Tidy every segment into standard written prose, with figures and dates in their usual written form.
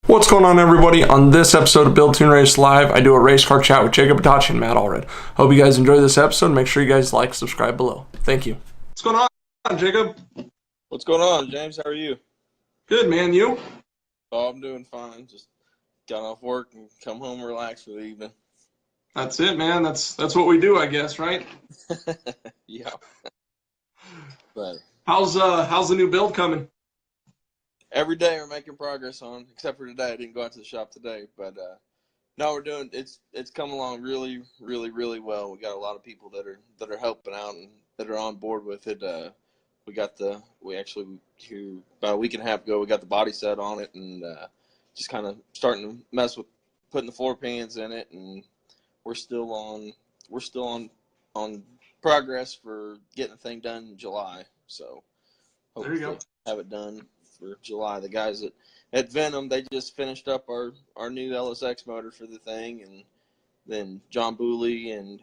What's going on, everybody? On this episode of Build Tune Race Live, I do a race car chat with Jacob Hachinski and Matt Allred. Hope you guys enjoy this episode. Make sure you guys like, subscribe below. Thank you. What's going on, Jacob? What's going on, James? How are you? Good, man. You? Oh, I'm doing fine. Just got off work and come home and relax for the evening. That's it, man. That's what we do, I guess, right? Yeah. But How's the new build coming? every day we're making progress on, except for today. I didn't go out to the shop today, but no, we're doing it's come along really, really, really well. We got a lot of people that are helping out and that are on board with it. We actually about a week and a half ago we got the body set on it and just kind of starting to mess with putting the floor pans in it, and we're still on progress for getting the thing done in July. So hopefully There you go. have it done for July. The guys at Venom, they just finished up our new LSX motor for the thing, and then John Booley and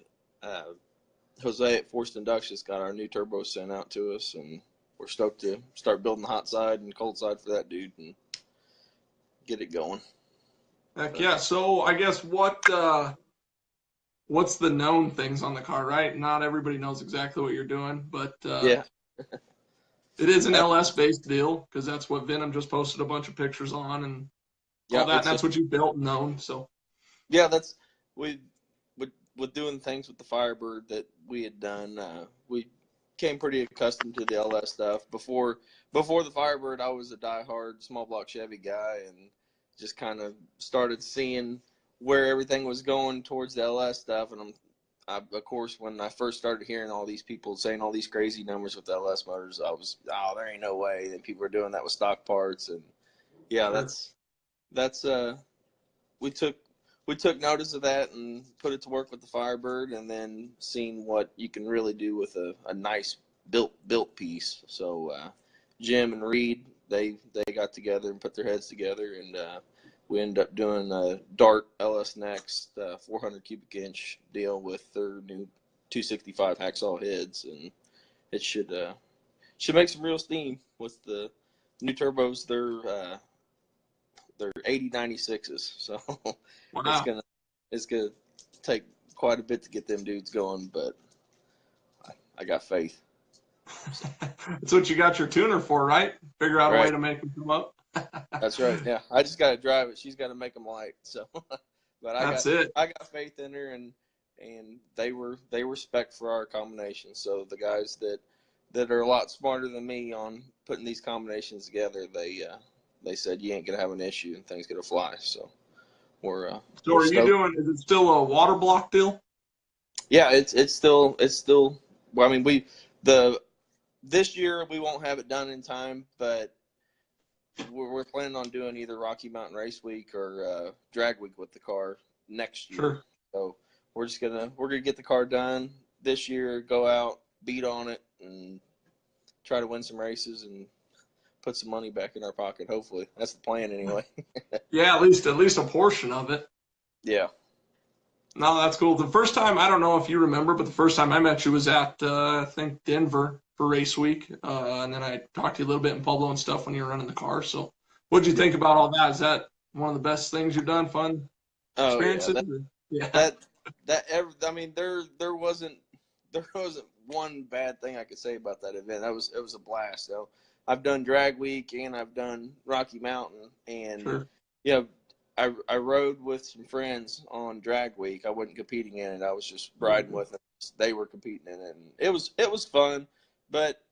Jose at Forced Inductions got our new turbo sent out to us, and we're stoked to start building the hot side and cold side for that dude and get it going. Heck yeah. So I guess what's the known things on the car, right? Not everybody knows exactly what you're doing, but Yeah. it is an LS-based deal because that's what Venom just posted a bunch of pictures on and all that. And that's what you built and known. So yeah, that's with doing things with the Firebird that we had done. We came pretty accustomed to the LS stuff. Before the Firebird, I was a diehard small block Chevy guy and just kind of started seeing where everything was going towards the LS stuff. And of course, when I first started hearing all these people saying all these crazy numbers with the LS motors, I was, there ain't no way that people are doing that with stock parts. And yeah, that's we took notice of that and put it to work with the Firebird, and then seeing what you can really do with a nice built piece. So Jim and Reed, they got together and put their heads together, and we ended up doing a Dart LS Next 400 cubic inch deal with their new 265 hacksaw heads, and it should make some real steam with the new turbos. They're 8096s, so wow. it's gonna take quite a bit to get them dudes going, but I got faith. That's what you got your tuner for, right? Figure out a way Right. to make them come up. That's right. Yeah, I just gotta drive it. She's gotta make them light. So, but That's it. I got faith in her, and they were spec for our combination. So the guys that are a lot smarter than me on putting these combinations together, they said you ain't gonna have an issue and things gonna fly. So we're So we're are you stoked. doing, is it still a water block deal? Yeah, it's still well, I mean, this year we won't have it done in time, but we're planning on doing either Rocky Mountain Race Week or Drag Week with the car next year. Sure. So we're gonna get the car done this year, go out, beat on it, and try to win some races and put some money back in our pocket. Hopefully, that's the plan anyway. Yeah, at least a portion of it. Yeah. No, that's cool. The first time, I don't know if you remember, but the first time I met you was at I think Denver for Race Week, and then I talked to you a little bit in Pueblo and stuff when you were running the car. So, what'd you think about all that? Is that one of the best things you've done? Fun Oh experiences? Yeah. I mean, there wasn't one bad thing I could say about that event. It was a blast. So I've done Drag Week and I've done Rocky Mountain, and Sure. yeah, I rode with some friends on Drag Week. I wasn't competing in it. I was just riding with them. They were competing in it, and it was fun. But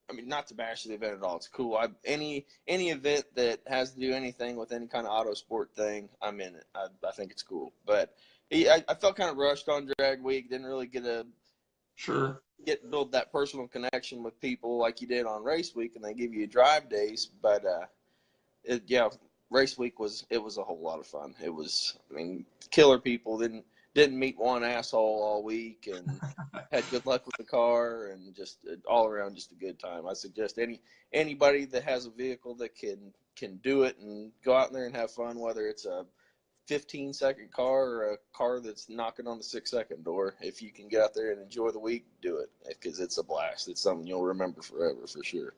I mean, not to bash the event at all. It's cool. Any event that has to do anything with any kind of auto sport thing, I'm in it. I think it's cool. But I felt kind of rushed on Drag Week. Didn't really Sure. build that personal connection with people like you did on Race Week, and they give you drive days. But Race Week was a whole lot of fun. It was, I mean, killer people. Didn't meet one asshole all week, and had good luck with the car, and just all around just a good time. I suggest anybody that has a vehicle that can do it and go out there and have fun, whether it's a 15-second car or a car that's knocking on the 6-second door. If you can get out there and enjoy the week, do it, because it's a blast. It's something you'll remember forever for sure.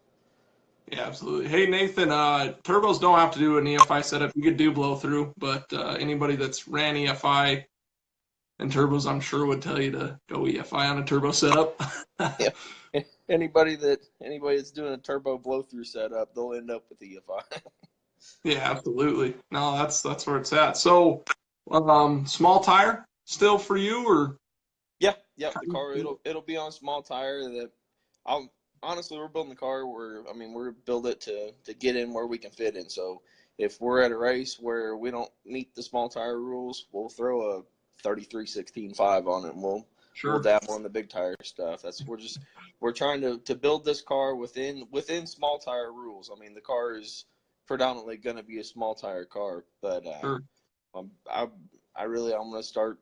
Yeah, absolutely. Hey, Nathan, turbos don't have to do an EFI setup. You could do blow through, but anybody that's ran EFI and turbos, I'm sure would tell you to go EFI on a turbo setup. Yeah. Anybody that's doing a turbo blow through setup, they'll end up with EFI. Yeah, absolutely. No, that's where it's at. So, small tire still for you, or Yeah, yep. The car it'll be on small tire. That I'll honestly, we're building the car where we're build it to get in where we can fit in. So if we're at a race where we don't meet the small tire rules, we'll throw a 33 16 5 on it, and we'll sure, dabble in the big tire stuff. We're trying to build this car within small tire rules. I mean, the car is predominantly going to be a small tire car, but sure. um, I I'm going to start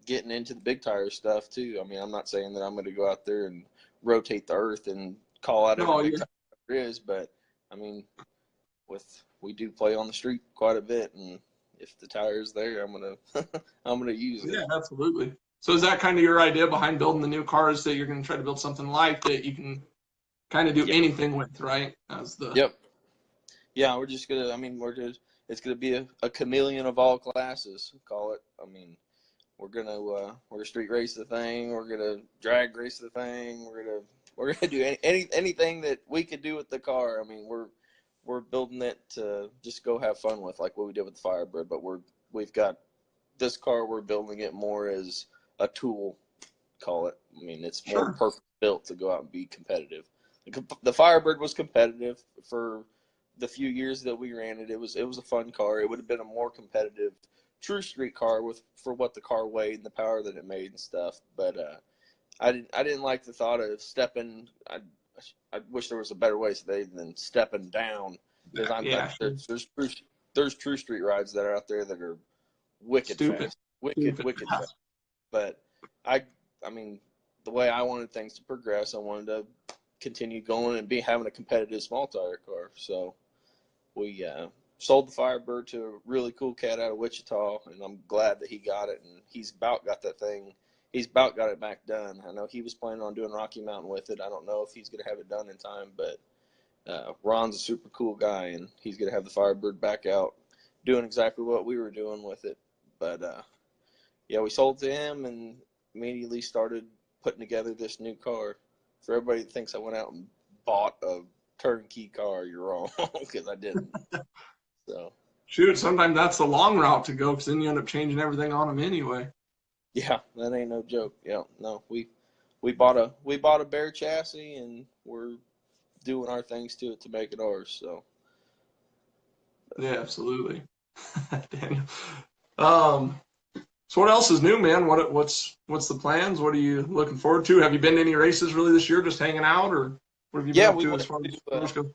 getting into the big tire stuff too. I mean, I'm not saying that I'm going to go out there and rotate the earth and call out every No, big you're tire there is, but I mean, we do play on the street quite a bit, and if the tire is there, I'm gonna I'm gonna use it. yeah, absolutely. So is that kind of your idea behind building the new cars, that you're going to try to build something light that you can kind of do Yeah. anything with, right? As the Yep. Yeah, we're just gonna. It's gonna be a chameleon of all classes. Call it. I mean, we're gonna street race the thing. We're gonna drag race the thing. We're gonna do anything that we could do with the car. I mean, we're building it to just go have fun with, like what we did with the Firebird. But we've got this car. We're building it more as a tool. Call it. I mean, it's more sure, purpose built to go out and be competitive. The Firebird was competitive for the few years that we ran it. It was a fun car. It would have been a more competitive true street car for what the car weighed and the power that it made and stuff. But I didn't like the thought of stepping. I wish there was a better way to say than stepping down, because yeah, sure. there's true street rides that are out there that are wicked Stupid, fast, wicked stupid wicked fast. fast. But I I mean, the way I wanted things to progress, I wanted to continue going and be having a competitive small tire car. So we sold the Firebird to a really cool cat out of Wichita, and I'm glad that he got it. And he's about got that thing. He's about got it back done. I know he was planning on doing Rocky Mountain with it. I don't know if he's going to have it done in time, but Ron's a super cool guy, and he's going to have the Firebird back out doing exactly what we were doing with it. But yeah, we sold to him and immediately started putting together this new car. For everybody that thinks I went out and bought a turnkey car, you're wrong, because I didn't. So Shoot, sometimes that's the long route to go, because then you end up changing everything on them anyway. yeah, that ain't no joke. Yeah, no, we bought a bare chassis, and we're doing our things to it to make it ours. So Yeah, absolutely. Daniel. Um, so what else is new, man? What's the plans? What are you looking forward to? Have you been to any races really this year? Just hanging out, or what have you been yeah, up we to as went far as to cars go?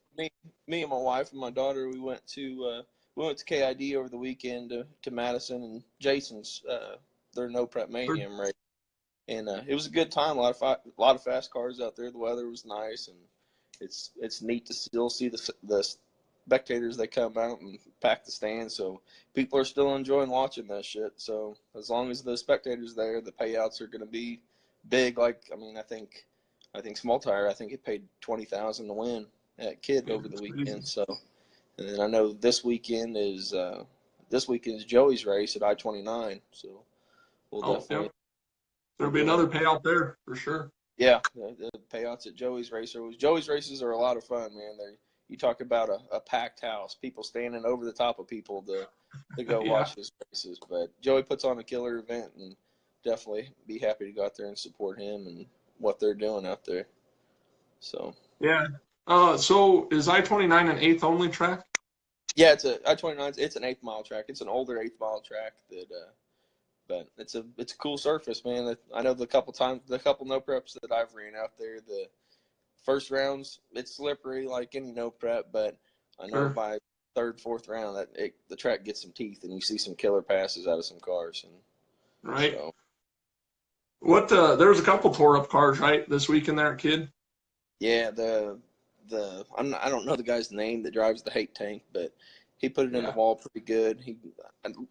me and my wife and my daughter. We went to KID over the weekend to Madison and Jason's their no prep Sure. mayhem race, and it was a good time. A lot of fast cars out there. The weather was nice, and it's neat to still see the spectators that come out and pack the stands. So people are still enjoying watching that shit. So as long as the spectators there, the payouts are going to be big. Like I think small tire. I think it paid 20,000 to win at Kid Yeah, over the that's crazy. weekend. So and then I know this weekend is Joey's race at I-29. So we'll Oh, definitely yep. we'll There'll be do our another payout there for sure. yeah, the payouts at Joey's races are a lot of fun, man. You talk about a packed house, people standing over the top of people to go Yeah. watch his races. But Joey puts on a killer event, and definitely be happy to go out there and support him and what they're doing out there. So Yeah. So is I-29 an eighth only track? yeah, it's a I-29. It's an 8th mile track. It's an older 8th mile track but it's a cool surface, man. I know the couple no preps that I've ran out there, the first rounds, it's slippery like any no prep, but I know Sure. by third, fourth round the track gets some teeth, and you see some killer passes out of some cars, and Right. so There was a couple tore up cars, right, this weekend there at Kid? yeah, I don't know the guy's name that drives the hate tank, but he put it in the Yeah. wall pretty good.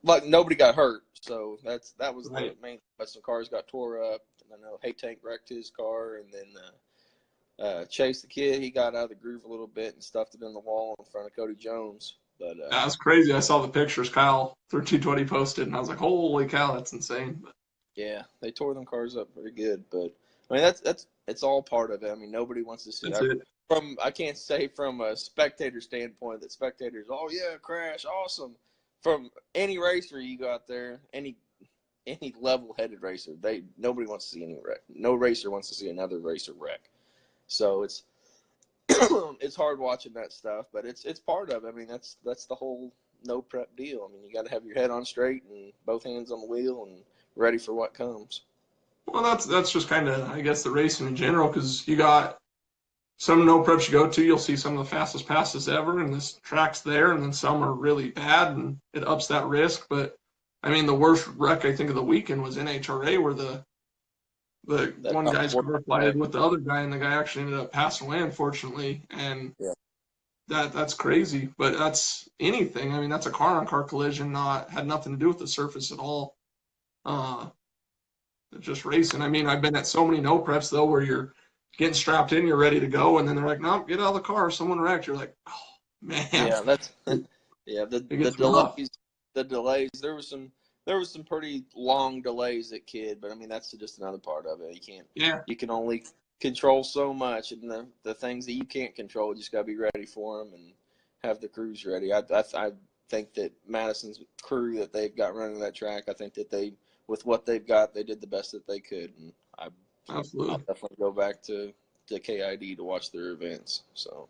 Like nobody got hurt, so that was the Right. main. But some cars got tore up, and I know hate tank wrecked his car, and then Chase the kid, he got out of the groove a little bit and stuffed it in the wall in front of Cody Jones. But That's crazy. I saw the pictures Kyle 1320 posted, and I was like, holy cow, that's insane. But yeah, they tore them cars up pretty good. But I mean, that's it's all part of it. I mean, nobody wants to see that's it. I can't say from a spectator standpoint that spectators, oh yeah, crash, awesome. From any racer you go out there, any level-headed racer, nobody wants to see any wreck. No racer wants to see another racer wreck. So it's it's hard watching that stuff, but it's part of it. I mean, that's the whole no prep deal. I mean, you got to have your head on straight and both hands on the wheel and ready for what comes. Well, that's just kind of, I guess, the racing in general, because you got some no preps you go to, you'll see some of the fastest passes ever, and this track's there, and then some are really bad, and it ups that risk. But I mean, the worst wreck I think of the weekend was NHRA, where the one guy's car collided with the other guy, and the guy actually ended up passing away, unfortunately. And Yeah. that's crazy. But that's anything. I mean, that's a car-on-car collision, had nothing to do with the surface at all. Just racing. I mean, I've been at so many no preps though, where you're getting strapped in, you're ready to go, and then they're like, "No, get out of the car, someone wrecked." You're like, "Oh man." Yeah, that's yeah. The Rough. delays, the delays. There was some pretty long delays at Kid, but I mean that's just another part of it. Yeah, You can only control so much, and the things that you can't control, you just got to be ready for them and have the crews ready. I think that Madison's crew that they've got running that track, I think that with what they've got, they did the best that they could, and I'll absolutely. definitely go back to KID to watch their events. So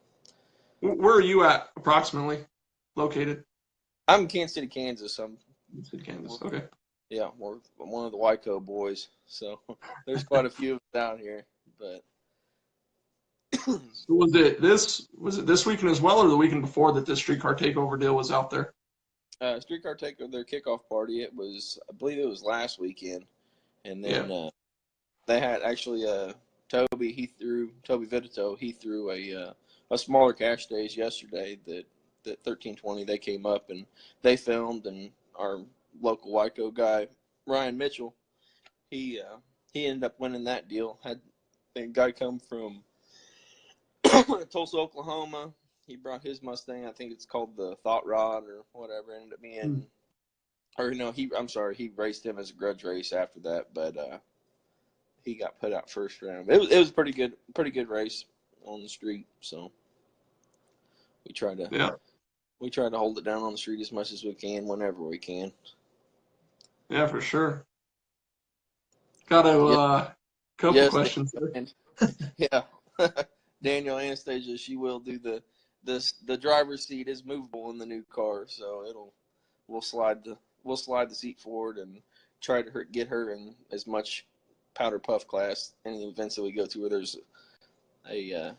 Where are you at approximately located? I'm in Kansas City, Kansas. Kansas. Okay. Yeah, I'm one of the Wyco boys. So there's quite a few of them down here. But So was it this weekend as well, or the weekend before that this streetcar takeover deal was out there? Streetcar Takeover, their kickoff party, I believe it was last weekend. And then they had actually Toby Vitito, he threw a smaller cash stage yesterday that 1320. They came up and they filmed, and our local Wyco guy Ryan Mitchell, he ended up winning that deal. Had a guy come from Tulsa, Oklahoma. He brought his Mustang. I think it's called the Thought Rod or whatever. It ended up being, or no, he raced him as a grudge race after that, but he got put out first round. It was a pretty good race on the street. So we try to hold it down on the street as much as we can whenever we can. Yeah, for sure. Got a couple questions there. Yeah. Daniel Anastasia, she will do the driver's seat is movable in the new car, so we'll slide the seat forward and try to get her in as much powder puff class. Any events that we go to where there's a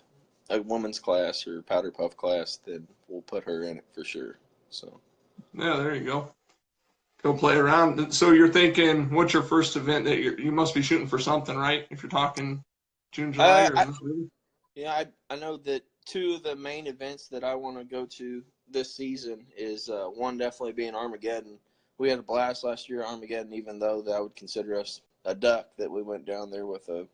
woman's class or powder puff class, then we'll put her in it for sure. So Yeah, there you go. Go play around. So you're thinking, what's your first event that you must be shooting for something, right? If you're talking June, July, Yeah, I know that two of the main events that I want to go to this season is one definitely being Armageddon. We had a blast last year at Armageddon, even though that I would consider us a duck that we went down there with a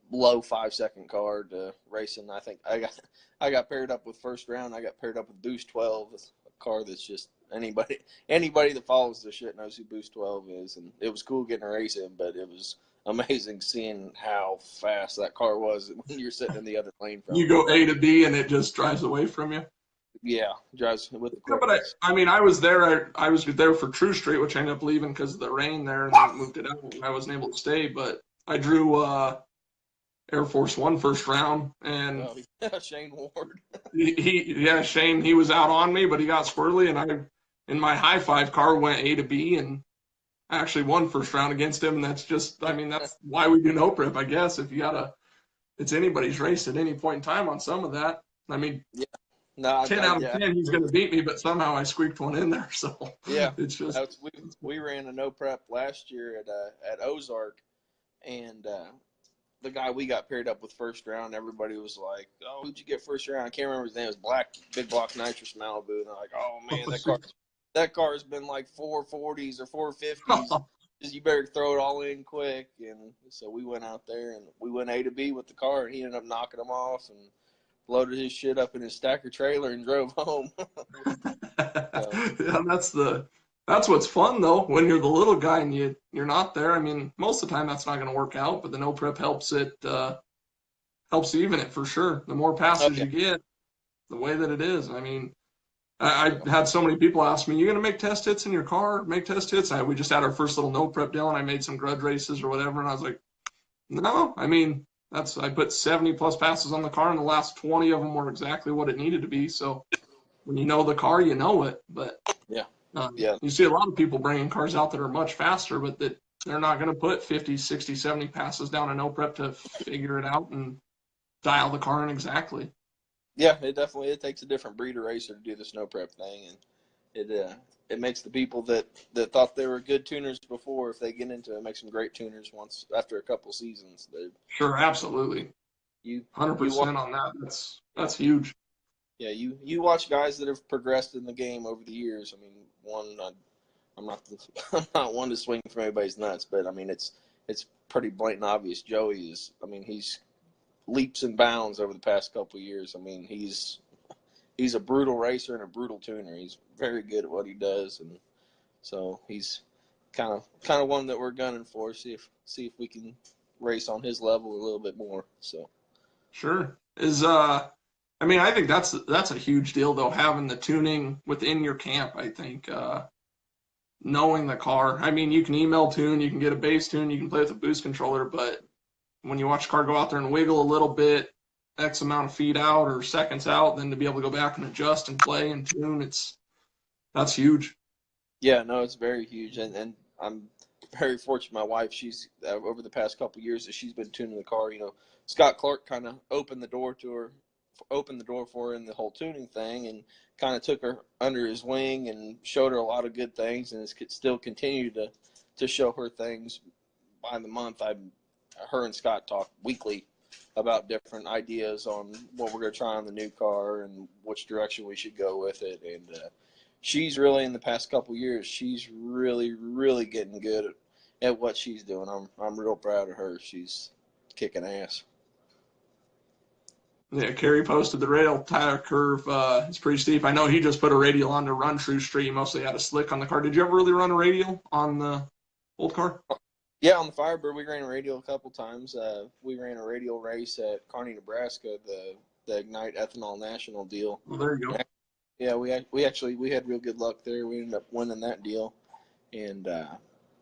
low 5-second car to racing. I think I got paired up with first round. I got paired up with Boost 12, a car that's just anybody that follows the shit knows who Boost 12 is, and it was cool getting a race in, but it was amazing seeing how fast that car was when you're sitting in the other lane from you go A to B and it just drives away from you. Yeah, drives with the quickness. But I mean, I was there. I was there for True Street, which I ended up leaving because of the rain there, and they moved it out. I wasn't able to stay, but I drew Air Force One first round, and Shane Ward. Shane, he was out on me, but he got squirrely, and I, in my high five car, went A to B, and I actually won first round against him. And that's just, I mean, that's why we do no prep, I guess. If you it's anybody's race at any point in time on some of that. I mean, 10 out of 10, he's going to beat me, but somehow I squeaked one in there. So yeah, it's just we ran a no prep last year at Ozark, and the guy we got paired up with first round, everybody was like, "Oh, who'd you get first round?" I can't remember his name. It was Black Big Block Nitrous Malibu, and they're like, "Oh man, that car has been like 440s or 450s." You better throw it all in quick. And so we went out there and we went A to B with the car, and he ended up knocking them off and loaded his shit up in his stacker trailer and drove home. So, Yeah, that's what's fun though when you're the little guy and you're not there. I mean, most of the time that's not going to work out, but the no prep helps helps even it for sure. The more oh passes yeah, you get, the way that it is. I mean, yeah, I had so many people ask me, "You gonna make test hits in your car? Make test hits?" We just had our first little no prep deal, and I made some grudge races or whatever, and I was like, "No, I mean I put 70 plus passes on the car, and the last 20 of them were exactly what it needed to be. So when you know the car, you know it. But yeah, yeah, you see a lot of people bringing cars out that are much faster, but that they're not going to put 50, 60, 70 passes down a no prep to figure it out and dial the car in exactly. yeah. It takes a different breed of racer to do the snow prep thing, and it makes the people that thought they were good tuners before, if they get into it, makes them great tuners once after a couple seasons. Sure, absolutely. You you watch 100% on that. That's huge. Yeah, you watch guys that have progressed in the game over the years. I mean, I'm not I'm not one to swing from anybody's nuts, but I mean it's pretty blatant obvious. Joey is. I mean, he's leaps and bounds over the past couple of years. I mean, he's a brutal racer and a brutal tuner. He's very good at what he does, and so he's kind of one that we're gunning for. See if we can race on his level a little bit more. So Sure. I mean, I think that's a huge deal though, having the tuning within your camp, I think. Knowing the car. I mean, you can email tune, you can get a base tune, you can play with a boost controller, but when you watch a car go out there and wiggle a little bit, X amount of feet out or seconds out, then to be able to go back and adjust and play and tune, that's huge. yeah, no, it's very huge, and I'm very fortunate. My wife, she's over the past couple of years that she's been tuning the car. You know, Scott Clark kind of opened the door for her in the whole tuning thing, and kind of took her under his wing and showed her a lot of good things, and has still continued to show her things by the month. Her and Scott talk weekly about different ideas on what we're going to try on the new car and which direction we should go with it, and she's really, in the past couple of years, she's really getting good at what she's doing. I'm real proud of her. She's kicking ass. Yeah, Kerry posted the rail tire curve. It's pretty steep. I know he just put a radial on to run True Street. He mostly had a slick on the car. Did you ever really run a radial on the old car? Yeah, on the Firebird, we ran a radial a couple times. We ran a radial race at Kearney, Nebraska, the Ignite Ethanol National deal. Well, there you go. Yeah, we had real good luck there. We ended up winning that deal, and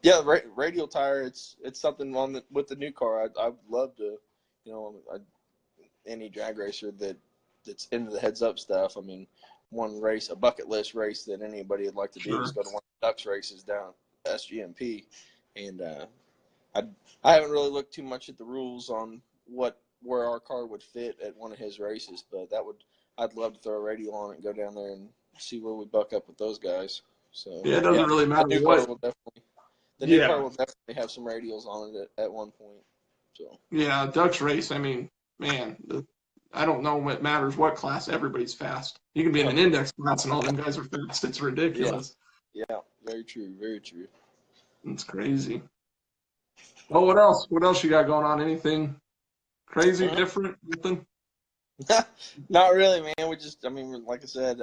yeah, radial tire. It's something with the new car. I'd love to, you know, any drag racer that's into the heads up stuff. I mean, one race, a bucket list race that anybody would like to do is Sure. go to one of the Ducks races down at SGMP, and I haven't really looked too much at the rules on where our car would fit at one of his races, but I'd love to throw a radial on it and go down there and see where we buck up with those guys. So Yeah, it yeah, doesn't really the matter new car what. will definitely the new car Yeah, will definitely have some radials on it at one point. So yeah. Dutch race. I mean, man, I don't know what matters what class. Everybody's fast. You can be in an index class and all them guys are fast. It's yeah, ridiculous. yeah, very true, very true. It's crazy. Well, what else? What else you got going on? Anything crazy, different? Nothing? Not really, man. I mean, like I said,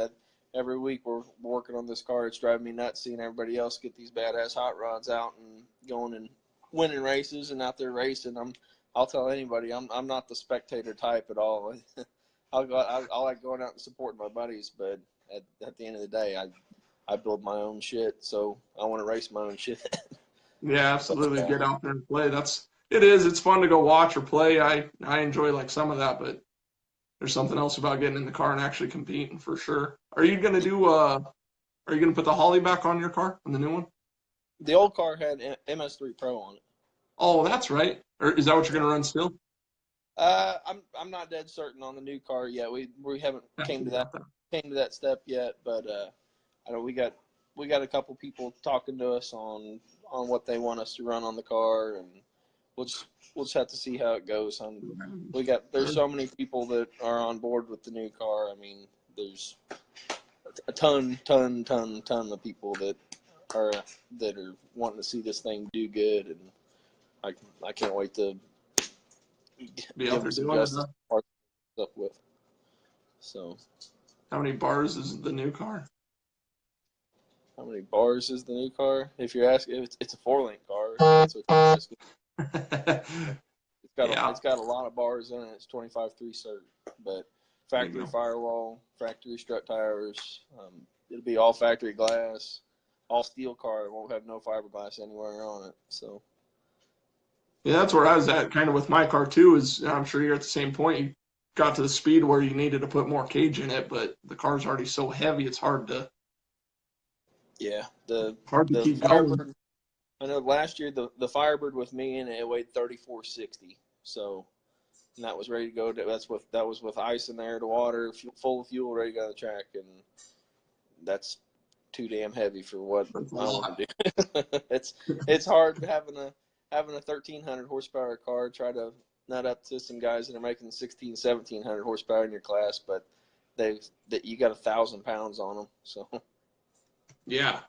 every week we're working on this car. It's driving me nuts seeing everybody else get these badass hot rods out and going and winning races and out there racing. I'll tell anybody, I'm not the spectator type at all. I like going out and supporting my buddies, but at the end of the day, I build my own shit, so I want to race my own shit. Yeah, But absolutely. Get out there and play. It is. It's fun to go watch or play. I enjoy like some of that, but there's something else about getting in the car and actually competing for sure. Are you gonna put the Holly back on your car on the new one? the old car had MS3 Pro on it. Oh, that's right. Or is that what you're gonna run still? I'm not dead certain on the new car yet. We haven't I came to forgot that. that step yet, but I know we got a couple people talking to us on what they want us to run on the car, and we'll just have to see how it goes. There's Sure. so many people that are on board with the new car. I mean, there's a ton of people that are wanting to see this thing do good, and I can't wait to Be give out them there some doing it. justice up with. So, How many bars is the new car? how many bars is the new car? If you're asking, it's a 4-link car. That's what you're asking. Yeah. It's got a lot of bars in it. It's 25.3 cert, but factory firewall, factory strut tires. It'll be all factory glass, all steel car. It won't have no fiberglass anywhere on it. So Yeah, that's where I was at kind of with my car too, is I'm sure you're at the same point. You got to the speed where you needed to put more cage in it, but the car's already so heavy it's hard to yeah, the keep going. Firebird. I know last year the Firebird with me in it weighed 3460. So and that was ready to go. That was with ice in there, the water, full of fuel, ready to go on the track, and that's too damn heavy for what I want to do. It's hard having a 1300 horsepower car, try to nut up to some guys that are making 1700 horsepower in your class, but you got 1,000 pounds on them. So Yeah.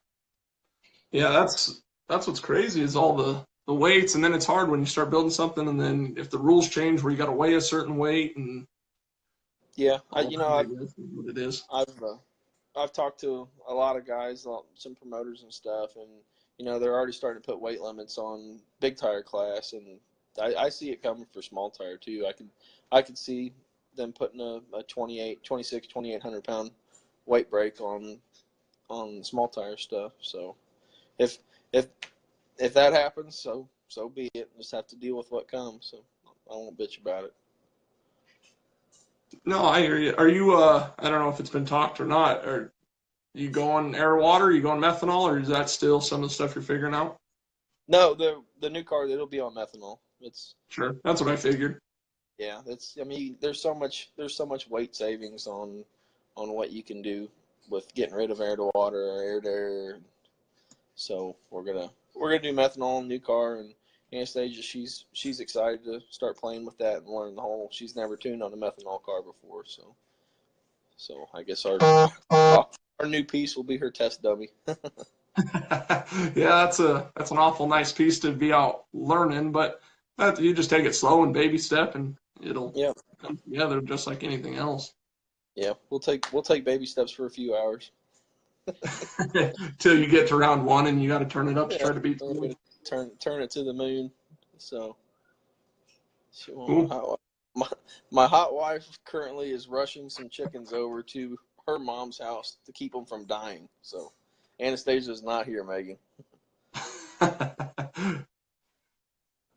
Yeah, that's what's crazy is all the weights, and then it's hard when you start building something, and then if the rules change where you got to weigh a certain weight, and yeah, what it is. I've talked to a lot of guys, some promoters and stuff, and they're already starting to put weight limits on big tire class, and I see it coming for small tire too. I could see them putting a 2,800 pound weight break on small tire stuff. So if if that happens, so be it. Just have to deal with what comes. So I won't bitch about it. No, I hear you. Are you I don't know if it's been talked or not. Are you going air water? Are you going methanol, or is that still some of the stuff you're figuring out? No, the new car, it'll be on methanol. It's Sure, that's what I figured. Yeah, I mean, there's so much weight savings on what you can do with getting rid of air to water or air to air. So we're gonna do methanol in the new car, and Anastasia, she's excited to start playing with that and learn the whole. She's never tuned on a methanol car before, so I guess our new piece will be her test dummy. Yeah, that's an awful nice piece to be out learning, but you just take it slow and baby step, and it'll Yeah, come together just like anything else. yeah, we'll take baby steps for a few hours. Till you get to round one and you got to turn it up to Yeah, try to beat. turn it to the moon. So Cool. my hot wife currently is rushing some chickens over to her mom's house to keep them from dying. So Anastasia's not here, Megan.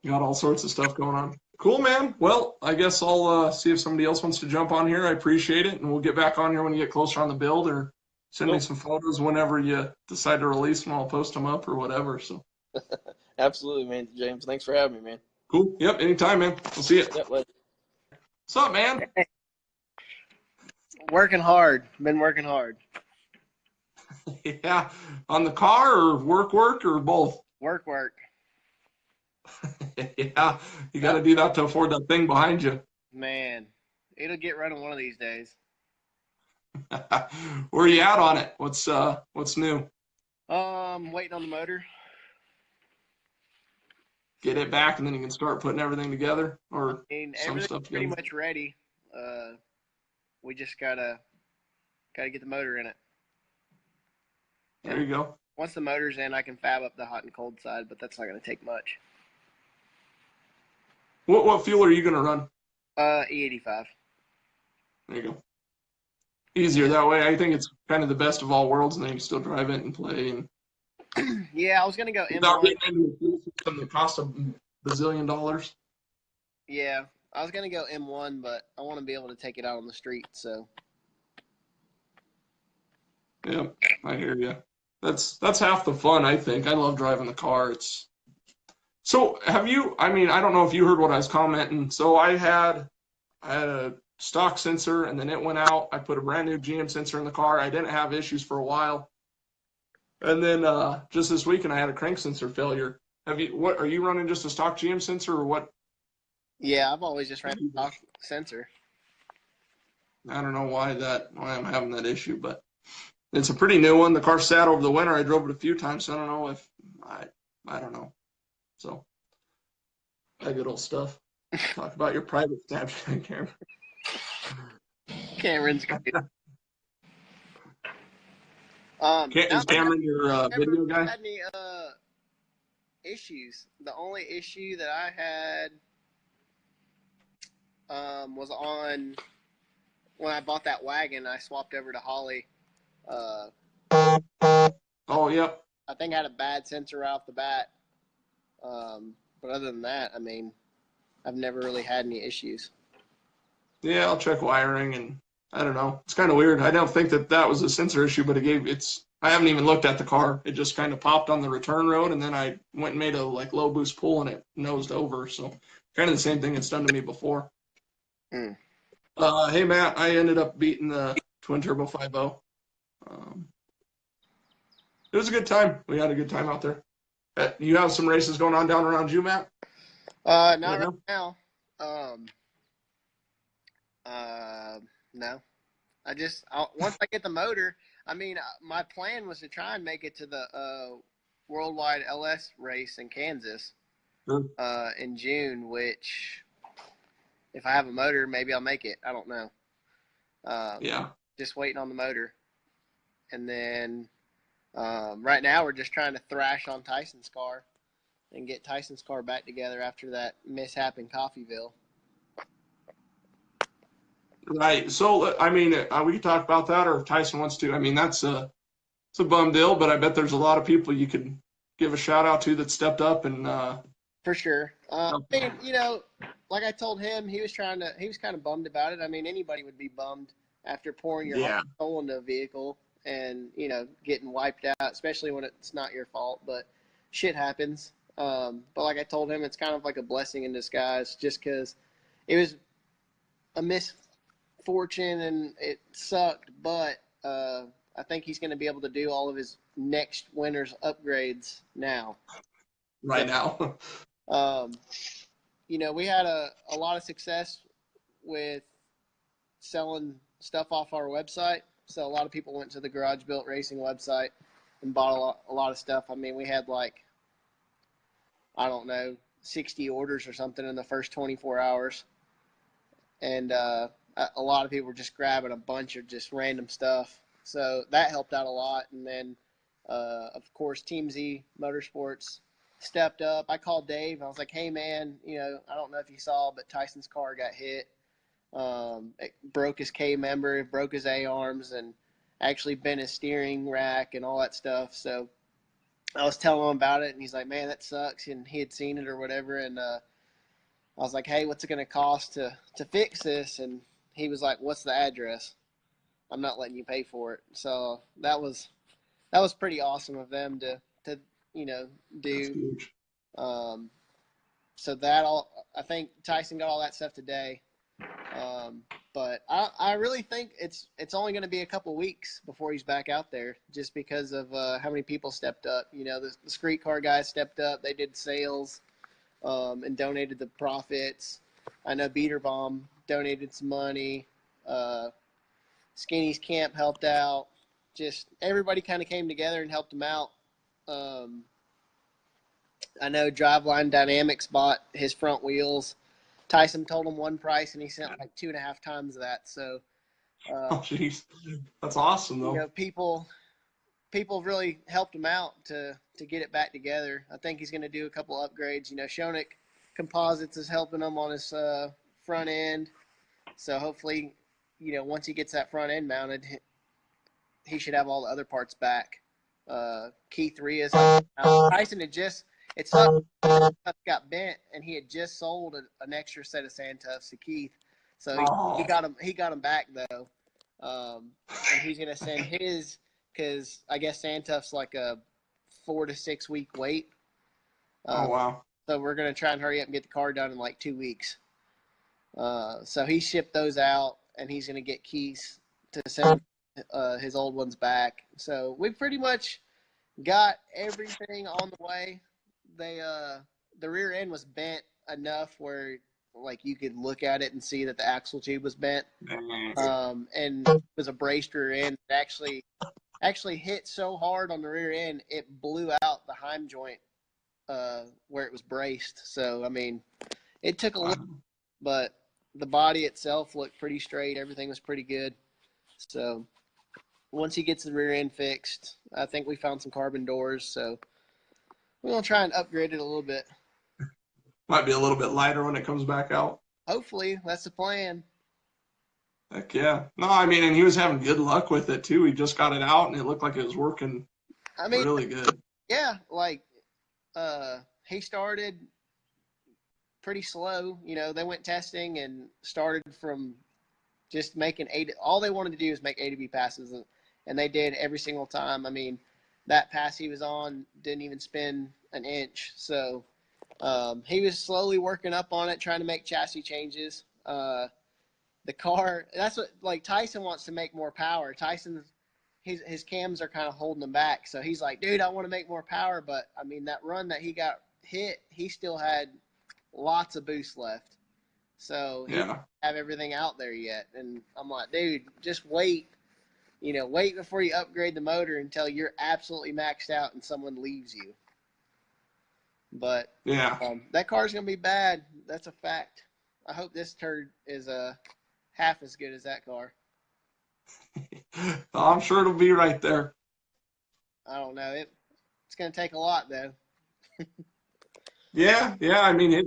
You got all sorts of stuff going on. Cool, man. Well, I guess I'll see if somebody else wants to jump on here. I appreciate it, and we'll get back on here when you get closer on the build, or send me some photos whenever you decide to release them. I'll post them up or whatever. So. Absolutely, man. James, thanks for having me, man. Cool. Yep. Anytime, man. We'll see you. Yep, later. What's up, man? Working hard. Been working hard. Yeah. On the car or work or both? Work. Yeah. You got to do that to afford that thing behind you. Man, it'll get running one of these days. Where are you at on it? What's new? Waiting on the motor. Get it back, and then you can start putting everything together, or some Everything's stuff pretty together. much ready. We just gotta get the motor in it. There you go. Once the motor's in, I can fab up the hot and cold side, but that's not gonna take much. What fuel are you gonna run? E85. There you go. Easier that way. I think it's kind of the best of all worlds, and then you can still drive it and play. And Yeah, I was gonna go without M1. getting into a fuel system that costs $1 bazillion. Yeah, I was gonna go M1, but I want to be able to take it out on the street. So. Yeah, I hear you. That's half the fun, I think. I love driving the car. So have you? I mean, I don't know if you heard what I was commenting. So I had a stock sensor, and then it went out. I put a brand new GM sensor in the car. I didn't have issues for a while, and then just this weekend I had a crank sensor failure. What are you running? Just a stock GM sensor, or what? Yeah, I've always just ran a stock sensor. I don't know why I'm having that issue, but It's a pretty new one. The car sat over the winter. I drove it a few times, so I don't know if I don't know. So that good old stuff. Talk about your private Snapchat camera. Cameron's great. Is Cameron your video never guy? had any issues. The only issue that I had was on when I bought that wagon. I swapped over to Holly. Oh, yep. I think I had a bad sensor right off the bat. But other than that, I mean, I've never really had any issues. Yeah, I'll check wiring, and I don't know. It's kind of weird. I don't think that was a sensor issue, but I haven't even looked at the car. It just kind of popped on the return road, and then I went and made a low boost pull, and it nosed over. So kind of the same thing it's done to me before. Mm. Hey, Matt, I ended up beating the twin turbo 5.0. It was a good time. We had a good time out there. You have some races going on down around you, Matt? Not right now. No. Once I get the motor, I mean, my plan was to try and make it to the worldwide LS race in Kansas in June, which if I have a motor, maybe I'll make it. I don't know. Yeah. Just waiting on the motor. And then right now we're just trying to thrash on Tyson's car and get Tyson's car back together after that mishap in Coffeyville. Right. So, I mean, we can talk about that, or if Tyson wants to. I mean, it's a bum deal, but I bet there's a lot of people you could give a shout out to that stepped up and. For sure. I mean, like I told him, he was kind of bummed about it. I mean, anybody would be bummed after pouring your whole soul into a vehicle and, getting wiped out, especially when it's not your fault, but shit happens. But like I told him, it's kind of like a blessing in disguise just because it was a misfortune and it sucked, but I think he's going to be able to do all of his next winter's upgrades now. Right now. We had a lot of success with selling stuff off our website. So a lot of people went to the Garage Built Racing website and bought a lot of stuff. I mean, we had 60 orders or something in the first 24 hours. And a lot of people were just grabbing a bunch of just random stuff. So that helped out a lot. And then, of course, Team Z Motorsports stepped up. I called Dave. I was like, hey, man, I don't know if you saw, but Tyson's car got hit. It broke his K-member, it broke his A-arms, and actually bent his steering rack and all that stuff. So I was telling him about it, and he's like, man, that sucks. And he had seen it or whatever. And I was like, hey, what's it going to cost to fix this? And he was like, what's the address? I'm not letting you pay for it. So that was pretty awesome of them to do. So I think Tyson got all that stuff today. But I really think it's only going to be a couple weeks before he's back out there, just because of how many people stepped up. The street car guys stepped up. They did sales and donated the profits. I know Beaterbomb donated some money. Skinny's Camp helped out. Just everybody kind of came together and helped him out. I know Driveline Dynamics bought his front wheels. Tyson told him one price, and he sent 2.5 times that. So, oh, jeez, that's awesome, though. People really helped him out to get it back together. I think he's going to do a couple upgrades. Shonik Composites is helping him on his front end. So hopefully, once he gets that front end mounted, he should have all the other parts back. Keith Rios, Tyson had just. It sucked. Got bent, and he had just sold an extra set of Santuffs to Keith, so he got him back though, and he's gonna send his because I guess Santuff's like a 4 to 6 week wait. Oh wow! So we're gonna try and hurry up and get the car done in 2 weeks. So he shipped those out, and he's gonna get Keith to send his old ones back. So we pretty much got everything on the way. The rear end was bent enough where you could look at it and see that the axle tube was bent. And it was a braced rear end. It actually actually hit so hard on the rear end it blew out the heim joint where it was braced. So I mean, it took a little, but the body itself looked pretty straight. Everything was pretty good. So once he gets the rear end fixed, I think we found some carbon doors. So we're gonna try and upgrade it a little bit. Might be a little bit lighter when it comes back out. Hopefully, that's the plan. Heck yeah. No, I mean, and he was having good luck with it too. He just got it out and it looked like it was working I mean, really good. yeah, like he started pretty slow. You know, they went testing and started from just making eight. All they wanted to do is make A to B passes, and they did every single time. I mean, that pass he was on didn't even spin an inch. So he was slowly working up on it, trying to make chassis changes. The car, that's what, like, Tyson wants to make more power. His cams are kind of holding him back. So he's like, dude, I want to make more power. But, I mean, that run that he got hit, he still had lots of boost left. So he didn't have everything out there yet. And I'm like, dude, just wait. You know, wait before you upgrade the motor until you're absolutely maxed out and someone leaves you. But that car's going to be bad. That's a fact. I hope this turd is half as good as that car. I'm sure it'll be right there. I don't know. It's going to take a lot, though. Yeah. I mean,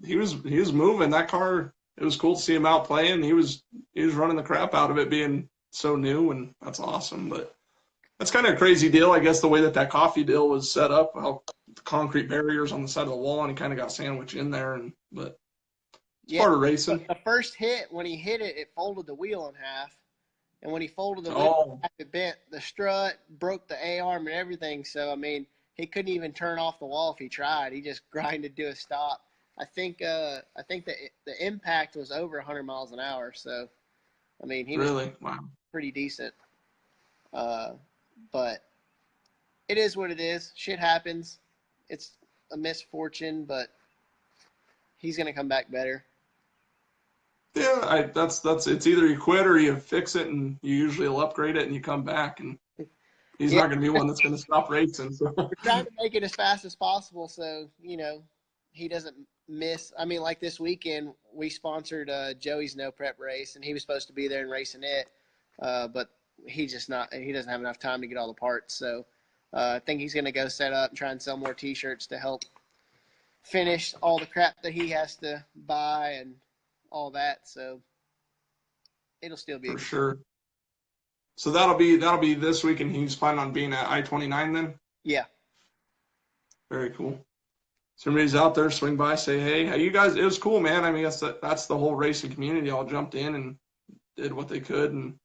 he was moving that car. It was cool to see him out playing. He was running the crap out of it, being so new, and that's awesome. But that's kind of a crazy deal, I guess, the way that coffee deal was set up. How the concrete barriers on the side of the wall, and he kind of got sandwiched in there, but it's part of racing. The first hit, when he hit it, it folded the wheel in half. And when he folded the wheel in half, it bent the strut, broke the A-arm and everything. So, I mean, he couldn't even turn off the wall if he tried. He just grinded to a stop. I think that the impact was over 100 miles an hour. So, I mean, he was pretty decent. But it is what it is. Shit happens. It's a misfortune, but he's going to come back better. Yeah, that's it's either you quit or you fix it, and you usually will upgrade it and you come back, and he's not going to be one that's going to stop racing. So. We're trying to make it as fast as possible, so he doesn't miss. I mean, like this weekend, we sponsored Joey's no prep race, and he was supposed to be there and racing it, but he doesn't have enough time to get all the parts. So I think he's going to go set up and try and sell more T-shirts to help finish all the crap that he has to buy and all that. So it'll still be for sure. So that'll be this week, and he's planning on being at I-29 then. Yeah. Very cool. Somebody's out there, swing by, say hey. You guys, it was cool, man. I mean, that's the whole racing community all jumped in and did what they could, and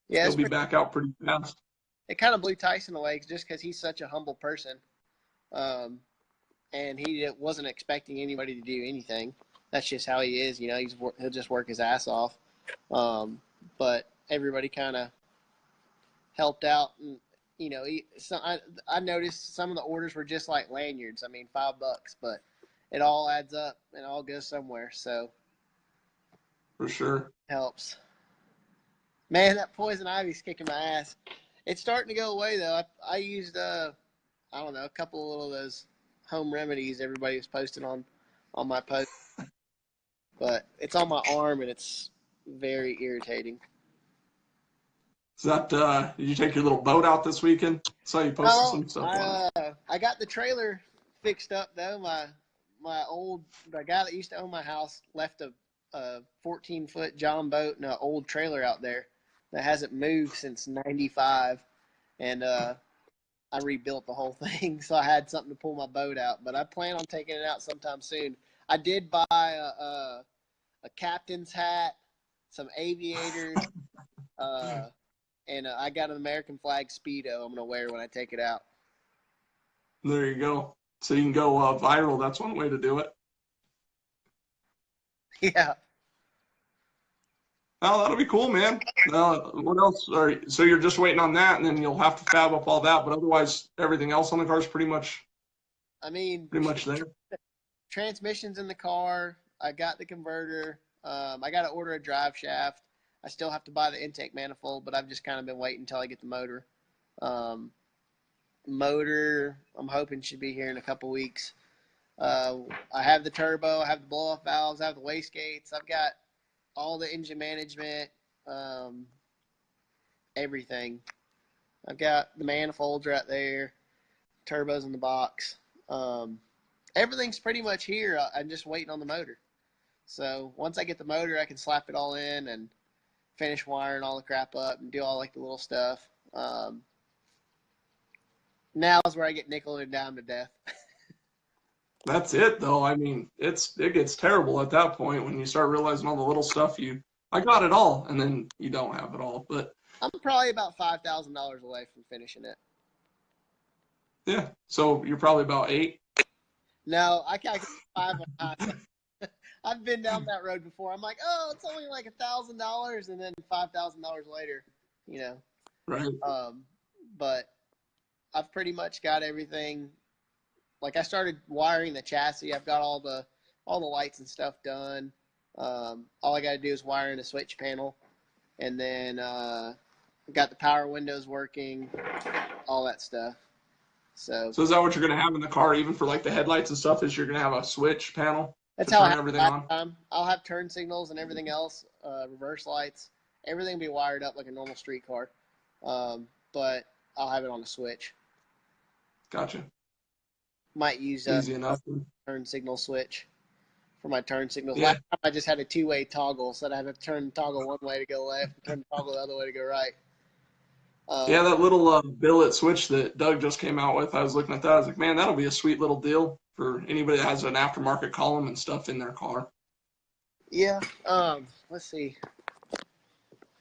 he'll be back out pretty fast. It kind of blew Tyson away just because he's such a humble person, and he wasn't expecting anybody to do anything. That's just how he is, he'll just work his ass off. But everybody kind of helped out, and I noticed some of the orders were just like lanyards. I mean, $5, but it all adds up and all goes somewhere. So for sure helps. Man, that poison ivy's kicking my ass. It's starting to go away though. I used a couple of those home remedies everybody was posting on my post. But it's on my arm, and it's very irritating. Is that, did you take your little boat out this weekend? I saw you posted some stuff. I got the trailer fixed up, though. The guy that used to own my house left a 14-foot John boat and an old trailer out there that hasn't moved since '95. And I rebuilt the whole thing, so I had something to pull my boat out. But I plan on taking it out sometime soon. I did buy a captain's hat, some aviators, and I got an American flag Speedo I'm going to wear when I take it out. There you go. So you can go viral. That's one way to do it. Yeah. Oh, that'll be cool, man. What else? So you're just waiting on that, and then you'll have to fab up all that. But otherwise, everything else on the car is pretty much there. Transmission's in the car. I got the converter. I got to order a drive shaft. I still have to buy the intake manifold, but I've just kind of been waiting until I get the motor. Motor, I'm hoping should be here in a couple weeks. I have the turbo, I have the blow-off valves, I have the wastegates. I've got all the engine management, everything. I've got the manifolds right there, turbos in the box. Everything's pretty much here. I'm just waiting on the motor. So once I get the motor, I can slap it all in and finish wiring all the crap up and do all like the little stuff. Now is where I get nickel and dime to death. That's it, though. I mean, it gets terrible at that point when you start realizing all the little stuff I got it all, and then you don't have it all. But I'm probably about $5,000 away from finishing it. yeah, so you're probably about 8. No, I calculate 5 on hindsight. I've been down that road before. I'm like, oh, it's only like $1,000, and then $5,000 later, you know. Right. But I've pretty much got everything. Like I started wiring the chassis. I've got all the lights and stuff done. All I got to do is wire in a switch panel, and then got the power windows working, all that stuff. So is that what you're gonna have in the car, even for like the headlights and stuff? Is you're gonna have a switch panel? That's how I turn have everything last on? time. I'll have turn signals and everything else, reverse lights. Everything will be wired up like a normal street car. But I'll have it on a switch. Gotcha. Might use Easy a enough. turn signal switch for my turn signals. Yeah. Last time I just had a 2-way toggle, so I'd have to turn the toggle one way to go left, and turn the toggle the other way to go right. Yeah, that little billet switch that Doug just came out with, I was looking at that. I was like, man, that'll be a sweet little deal for anybody that has an aftermarket column and stuff in their car. Yeah. Let's see.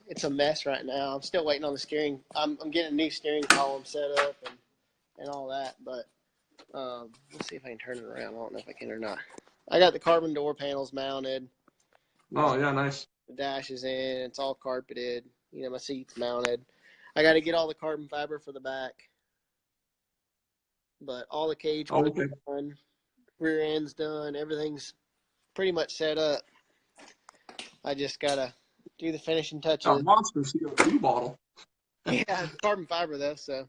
It's a mess right now. I'm still waiting on the steering. I'm getting a new steering column set up and all that, but let's see if I can turn it around. I don't know if I can or not. I got the carbon door panels mounted. Oh, yeah, nice. The dash is in. It's all carpeted. You know, my seat's mounted. I got to get all the carbon fiber for the back. But all the cage work is done. Rear end's done. Everything's pretty much set up. I just got to do the finishing touches. A monster CO2 bottle. Yeah, it's carbon fiber, though, so.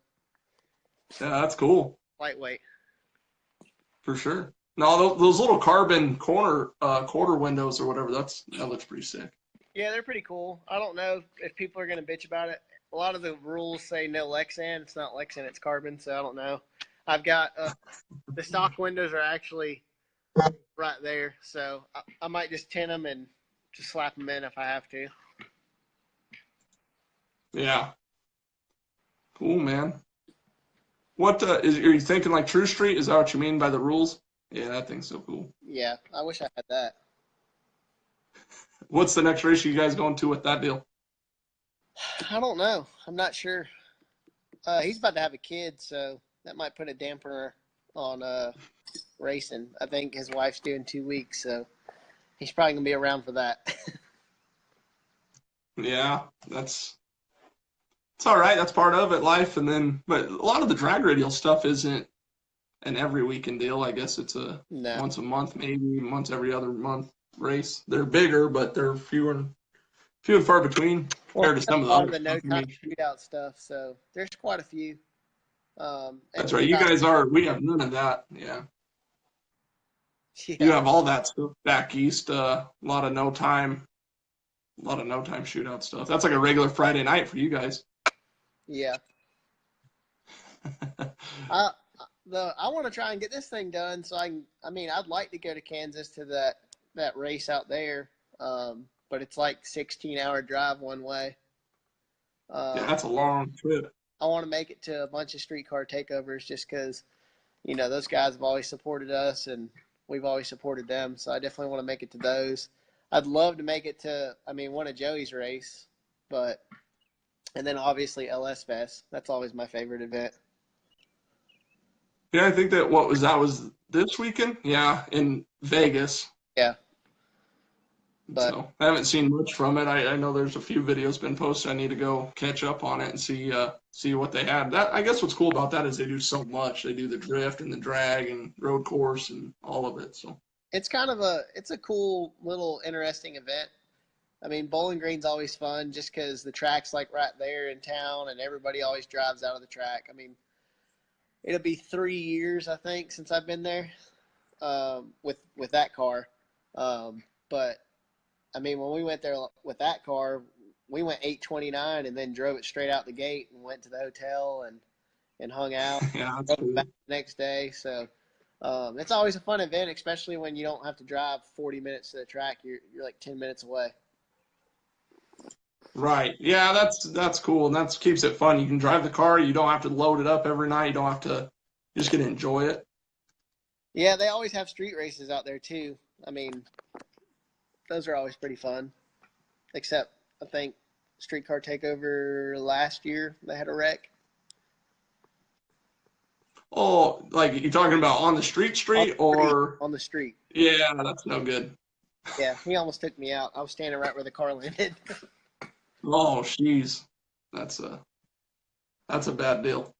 Yeah, that's cool. Lightweight. For sure. No, those little carbon quarter windows or whatever, that looks pretty sick. Yeah, they're pretty cool. I don't know if people are going to bitch about it. A lot of the rules say no Lexan. It's not Lexan, it's carbon, so I don't know. I've got the stock windows are actually right there, so I might just tint them and just slap them in if I have to. Yeah. Cool, man. What are you thinking, like True Street? Is that what you mean by the rules? Yeah, that thing's so cool. Yeah, I wish I had that. What's the next race you guys going to with that deal? I don't know. I'm not sure. He's about to have a kid, so that might put a dampener on racing. I think his wife's doing 2 weeks, so he's probably going to be around for that. Yeah, it's all right. That's part of it, life. But a lot of the drag radial stuff isn't an every weekend deal. I guess it's once a month, maybe once every other month race. They're bigger, but they're few and far between compared to some of the other no-time shootout stuff. So there's quite a few. That's right. You guys we have none of that. Yeah. You have all that stuff back east. A lot of no time shootout stuff. That's like a regular Friday night for you guys. Yeah. I want to try and get this thing done so I'd like to go to Kansas to that race out there. But it's like 16-hour drive one way. Yeah, that's a long trip. I want to make it to a bunch of street car takeovers just because, you know, those guys have always supported us and we've always supported them. So I definitely want to make it to those. I'd love to make it to, one of Joey's race, and then obviously LS Fest. That's always my favorite event. Yeah, I think that was this weekend? Yeah, in Vegas. Yeah. So I haven't seen much from it. I know there's a few videos been posted. I need to go catch up on it and see what they had. That I guess what's cool about that is they do so much. They do the drift and the drag and road course and all of it. So it's kind of a cool little interesting event. I mean, Bowling Green's always fun just because the track's like right there in town, and everybody always drives out of the track. I mean, it'll be 3 years I think since I've been there with that car. But I mean, when we went there with that car, we went 8:29 and then drove it straight out the gate and went to the hotel and hung out. Yeah, that's Drove cool. back the next day. So it's always a fun event, especially when you don't have to drive 40 minutes to the track. You're like 10 minutes away. Right. Yeah, that's cool, and that keeps it fun. You can drive the car. You don't have to load it up every night. You don't have to. You just get to enjoy it. Yeah, they always have street races out there too. I mean, those are always pretty fun. Except I think Streetcar Takeover last year they had a wreck. Oh, like you're talking about on the street, or On the street. yeah, that's no good. Yeah, he almost took me out. I was standing right where the car landed. Oh, jeez, that's a bad deal.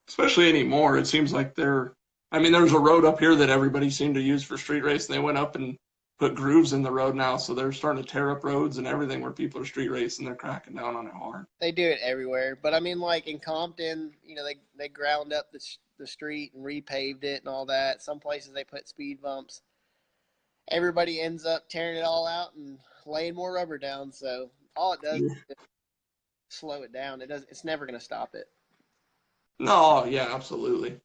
Especially anymore, it seems like I mean, there's a road up here that everybody seemed to use for street race, and they went up and put grooves in the road now, so they're starting to tear up roads and everything where people are street racing. They're cracking down on it hard. They do it everywhere, but I mean, like in Compton, they ground up the street and repaved it and all that. Some places they put speed bumps. Everybody ends up tearing it all out and laying more rubber down. So all it does is slow it down. It's never going to stop it. No, yeah, absolutely.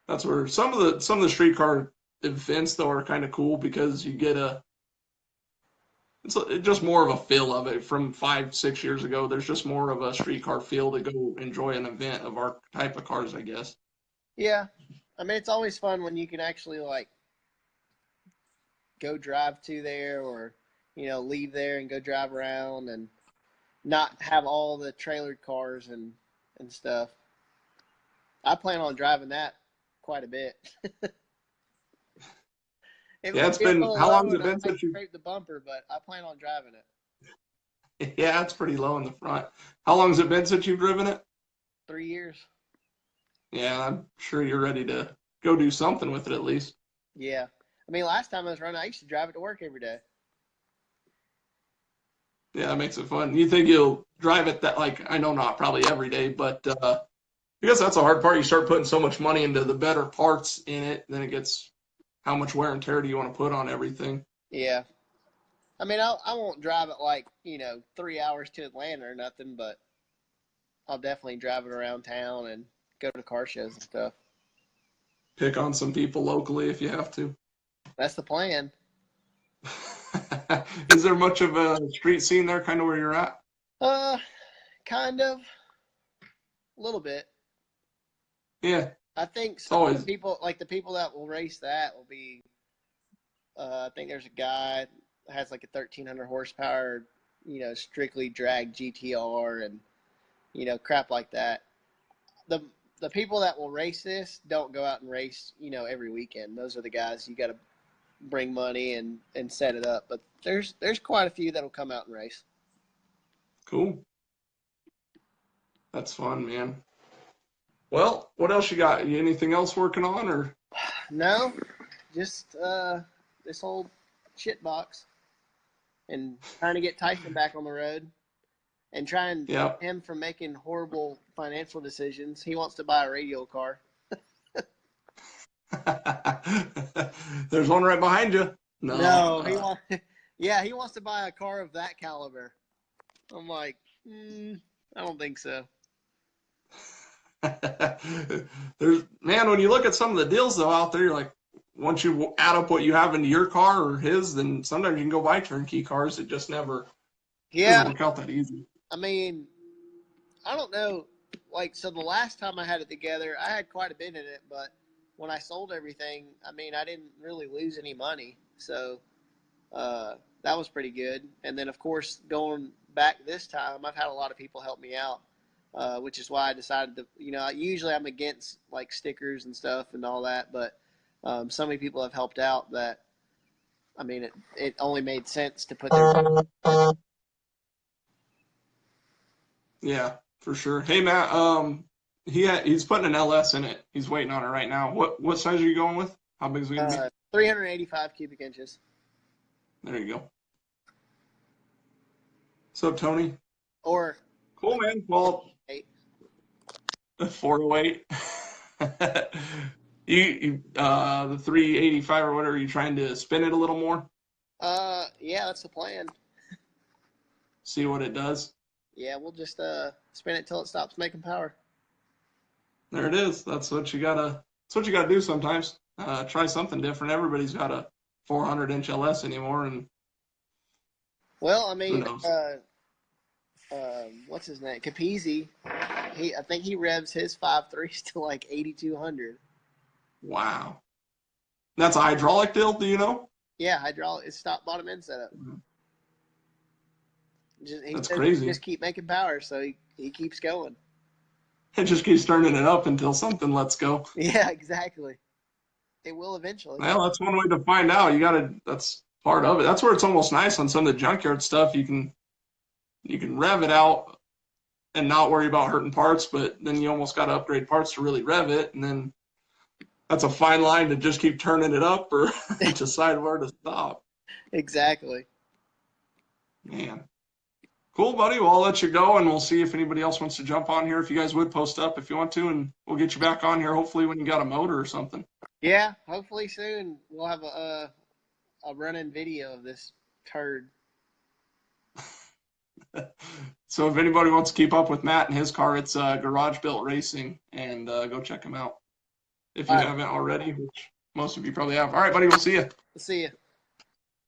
That's where some of the streetcar events though are kind of cool because you get it's just more of a feel of it from 5-6 years ago. There's just more of a streetcar feel to go enjoy an event of our type of cars, I guess. Yeah, I mean, it's always fun when you can actually like go drive to there or leave there and go drive around and not have all the trailered cars and stuff. I plan on driving that quite a bit. Yeah, it's been, how long has it been since you scraped the bumper, but I plan on driving it. Yeah, it's pretty low in the front. How long has it been since you've driven it? 3 years. Yeah, I'm sure you're ready to go do something with it at least. Yeah. I mean, last time I was running, I used to drive it to work every day. Yeah, that makes it fun. You think you'll drive it that, like, I know not probably every day, but I guess that's the hard part. You start putting so much money into the better parts in it, then it gets, how much wear and tear do you want to put on everything? Yeah. I mean, I won't drive it like, 3 hours to Atlanta or nothing, but I'll definitely drive it around town and go to car shows and stuff. Pick on some people locally if you have to. That's the plan. Is there much of a street scene there, kind of where you're at? Kind of. A little bit. Yeah. I think some of the people, like the people that will race that will be, I think there's a guy that has like a 1,300 horsepower, strictly drag GTR and, crap like that. The people that will race this don't go out and race, every weekend. Those are the guys you got to bring money and set it up. But there's quite a few that'll come out and race. Cool. That's fun, man. Well, what else you got? You anything else working on, or? No, just this whole shit box and trying to get Tyson back on the road and trying to keep him from making horrible financial decisions. He wants to buy a radial car. There's one right behind you. No, he wants to buy a car of that caliber. I'm like, I don't think so. Man, when you look at some of the deals though out there, you're like, once you add up what you have into your car or his, then sometimes you can go buy turnkey cars. It just never doesn't work out that easy. I mean, I don't know. Like, so the last time I had it together, I had quite a bit in it, but when I sold everything, I mean, I didn't really lose any money. So that was pretty good. And then, of course, going back this time, I've had a lot of people help me out, which is why I decided to, usually I'm against, like, stickers and stuff and all that, but so many people have helped out that, I mean, it only made sense to put their... Yeah, for sure. Hey, Matt, he's putting an LS in it. He's waiting on it right now. What size are you going with? How big is it going to be? 385 cubic inches. There you go. What's up, Tony? Or Cool, man. Well, 8. 408. The 385 or whatever, you trying to spin it a little more? Yeah, that's the plan. See what it does? Yeah, we'll just spin it till it stops making power. There it is. That's what you gotta do sometimes. Try something different. Everybody's got a 400-inch LS anymore, and Well, I who mean, knows? what's his name? Capizzi. I think he revs his 5.3s to like 8,200. Wow. That's a hydraulic deal, do you know? Yeah, hydraulic. It's top bottom end setup. That's crazy. Just keep making power, so he keeps going. It just keeps turning it up until something lets go. Yeah, exactly. It will eventually. Well, that's one way to find out. That's part of it. That's where it's almost nice on some of the junkyard stuff. You can rev it out and not worry about hurting parts, but then you almost got to upgrade parts to really rev it, and then that's a fine line to just keep turning it up or decide where to stop. Exactly. Man. Cool, buddy. Well, I'll let you go, and we'll see if anybody else wants to jump on here. If you guys would post up if you want to, and we'll get you back on here hopefully when you got a motor or something. Yeah, hopefully soon we'll have a running video of this turd. So if anybody wants to keep up with Matt and his car, it's Garage Built Racing, and go check him out if you haven't already, which most of you probably have. All right, buddy. We'll see you. See ya.